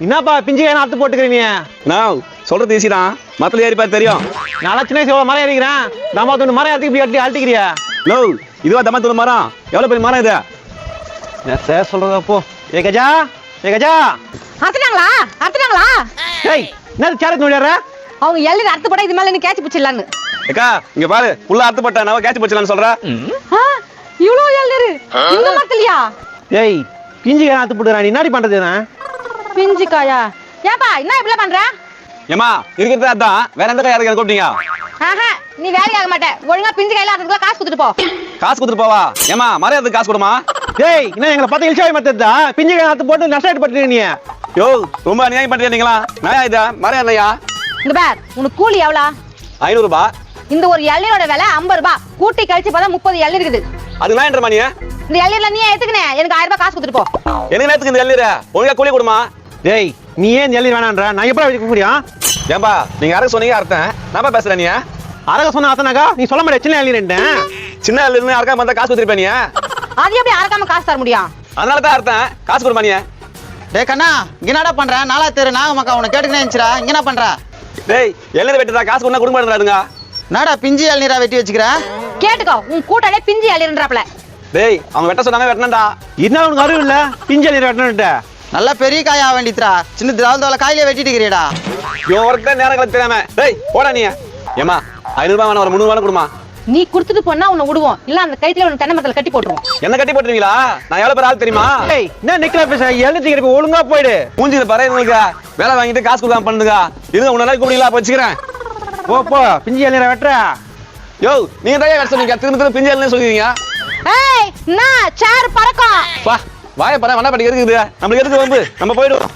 என்னப்பா பிஞ்சு காய் அறுத்து போட்டுக்கிறீங்க? நான் சொல்றது ஈஸி தான், மரத்துல ஏறி பார்த்து தெரியும். நான் சின்ன வயசு மரம் ஏறிக்கிறேன், தம்மா துண்டு மரம் ஏற்றி இப்படி அழட்டிக்கிறியா? நோ, இதுவா தம்மா துண்டு மரம்? எவ்வளவு பெரிய மரம் இது? சார் சொல்றதப்போ. ஏ கஜா, ஏ கஜா, அறுத்துட்டாங்களா? அறுத்துட்டாங்களா? ஏய் என்ன சேரத்து நோடியாரா? அவங்க எல்லாம் அறுத்து போட்டா இது மேல நீ கேட்ச் பிடிச்சிடலான்னு. ஏக்கா இங்க பாரு, புள்ள அறுத்து போட்டா நான் கேட்ச் பிடிச்சலான்னு சொல்ற. இவ்வளோ எல்லரு இந்த மரத்துலயா? ஏய் பிஞ்சு காய் அறுத்து போட்டுறா, நீ என்னடி பண்றது? பிஞ்சு காயா? ஏப்பா என்ன இப்படி பண்ற? ஏமா இருக்கிறது அதான், வேற எந்த காய் யாருக்கு கூப்பிட்டீங்க? நீ வேலைக்கு ஆக மாட்டே. ஒழுங்கா பிஞ்சு கையில அதுக்குள்ள காசு கொடுத்துட்டு போ. காசு கொடுத்துட்டு போவா? ஏமா மரம் ஏறதுக்கு காசு கொடுமா? ஏய் என்ன எங்களை பார்த்து இழிச்சாவே மாத்ததா? பிஞ்சு காய் அறுத்து போட்டு நஷ்டம் பண்றீங்க நீ. யோ ரொம்ப அநியாயம் பண்றீங்க நீங்களா? நான் இதா மரம் என்னையா? இந்த பார், உனக்கு கூலி எவ்வளோ? 500 ரூபாய். இந்த ஒரு இளநீரோட விலை 50 ரூபாய். கூட்டி கழிச்சு பார்த்தா 30 இளநீர் இருக்குது. அது நான் என்ன நீ? இந்த இளநீர்ல நீ எடுத்துக்கினே எனக்கு 1000 ரூபாய் காசு கொடுத்துட்டு போ. எனக்கு நேரத்துக்கு இந்த எல்லீர ஒழுங்கா கூலி கொடுமா? டேய் நீ ஏன் எல்லி வேணான்ற? நான் எப்படி வைக்க முடியும்? ஏன்பா நீங்க யாரும் சொன்னீங்க அர்த்தம் நான் பேசுறேன். நீ அரக சொன்ன அத்தனாக்கா நீ சொல்ல மாட்டே. சின்ன எல்லி ரெண்டு சின்ன எல்லீர்னு யாருக்கா வந்தா காசு கொடுத்துருப்ப நீ? அது எப்படி அறக்காம காசு தர முடியும்? அதனால தான் அர்த்தம் காசு கொடுமா நீ. டேய் கண்ணா, இங்க என்னடா பண்ற? நாளா தெரு நாக மக்கா உன்னை கேட்டுக்கினே இருந்துச்சுடா. இங்க என்ன பண்ற? டேய் எல்லீர வெட்டுறா காசு கொடுத்தா குடும்ப நடந்துங்க. என்னடா பிஞ்சு இளநீரா வெட்டி வச்சுக்கிற? கேட்டுக்கோ, உன் கூட்டாளே பிஞ்சு இளநீர்ன்றாப்ல. டேய் அவங்க வெட்ட சொன்னாங்க வெட்டணும்டா. என்ன உனக்கு அறிவு இல்ல? பிஞ்சு எல்லி வெட்டணும்ட்ட நல்லா பெரிய காயா வேண்டித்ரா, சின்ன திராவதோல காயிலே வெட்டிட்டு இருக்கிறியடா. இவன் ஒர்க்க நேரம் கலக்கு தெரியாம. டேய் போடா நீ. ஏமா 500 ரூபாய் வேணா, ஒரு 300 ரூபாய் கொடுமா. நீ கொடுத்துட்டு போனா உன்னை விடுவோம், இல்ல அந்த கைத்துல உன் தென்னை மரத்துல கட்டி போட்டுருவோம். என்ன கட்டி போட்டுருவீங்களா? நான் எவ்வளவு பேர் ஆள் தெரியுமா? ஏய் என்ன நிக்கல பேச? எழுதி ஒழுங்கா போயிடு. மூஞ்சில பாரு உங்களுக்கு வேலை வாங்கிட்டு காசு கொடுக்காம பண்ணுங்க. இது உன்ன நாளைக்கு கூப்பிடலாம் வச்சுக்கிறேன். போ போ பிஞ்சு எல்லி வெட்டுற. யோ நீங்க தான் வெட்ட சொன்னீங்க, திரும்ப திரும்ப பிஞ்சு எல்லாம் சொல்லுவீங்க. ஏய் நான் சேர் பறக்கும். வா வாய பாரு, வண்ணா பட்டி இருக்குது. நம்மளுக்கு எதுக்கு வம்பு? நம்ம போயிடுவோம்.